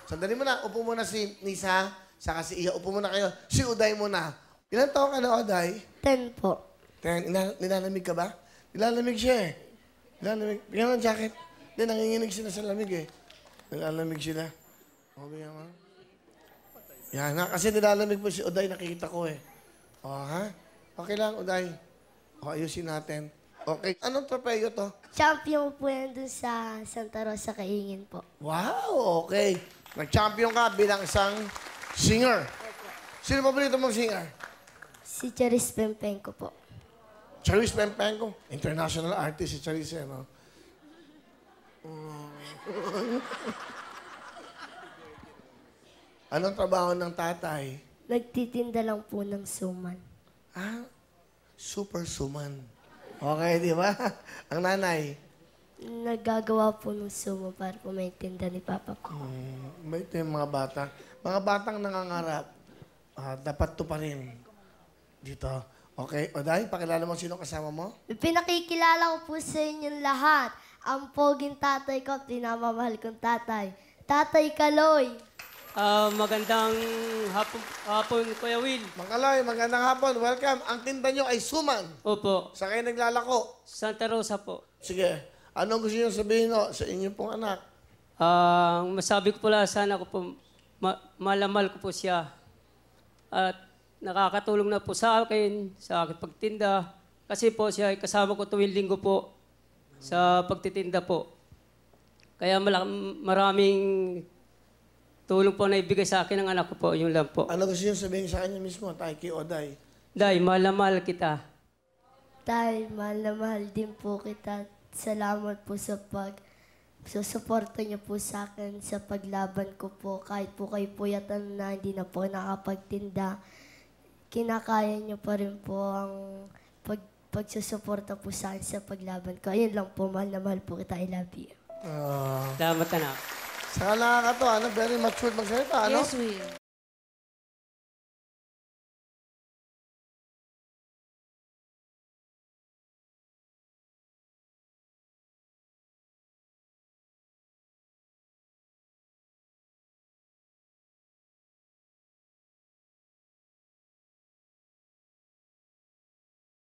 Sandali mo na. Upo muna si Nisa. Saka si Iya. Upo muna kayo. Si Uday muna. Ilan taon ka na, Uday? 10 po. Nilalamig ka ba? Nilalamig siya eh. Nilalamig. Bigyan mo ng jacket. Hindi, nanginginig sila sa lamig eh. Nilalamig sila. O, bigyan mo. Yan nga, kasi nilalamig po si Uday, nakikita ko eh. O, ha? Okay lang, Uday. O, ayusin natin. Okay. Anong tropeyo to? Champion po yan dun sa Santa Rosa, Kaingin po. Wow, okay. Nag-champion ka bilang isang singer. Sino paborito mong singer? Si Charis Pempenko po. Charis Pempenko. International artist si Charis, eh, no? Anong trabaho ng tatay? Nagtitinda lang po ng suman. Ah, super suman. Okay, di ba? Ang nanay. Naggagawa po ng sumo para po may tinda ni Papa ko. May ito yung mga bata. Mga batang nangangarap, dapat to pa rin. Dito. Okay, Oday, pakilala mo sino kasama mo? Pinakikilala ko po sa inyong lahat ang poging tatay ko, pinamamahal kong tatay. Tatay Kaloy. Magandang hapon, Kuya Will. Mangkaloy, magandang hapon. Welcome. Ang tinda nyo ay suman. Opo, Sa kayo naglalako. Santa Rosa po. Sige. Anong gusto nyo sabihin sa inyo pong anak? Masabi ko pala sana ko po, malamal ko po siya. At nakakatulong na po sa akin, sa aking pagtinda. Kasi po siya ay kasama ko tuwing linggo po sa pagtitinda po. Kaya maraming tulong po na ibigay sa akin ng anak ko po, yun lang po. Ano gusto nyo sabihin sa kanya mismo, tayo kay Oday? Day, mahal kita. Tay, mahal na mahal din po kita. Salamat po sa susuporta niyo po sa akin sa paglaban ko po. Kahit po kayo puyatan na hindi na po nakapagtinda, kinakaya niyo pa rin po ang pagsusuporta po sa akin sa paglaban ko. Ayun lang po, mahal na mahal po kita. I love you. Salamat, anak. Saka nakakatawa, ano? Very matured magsalita, ano? Yes, Will.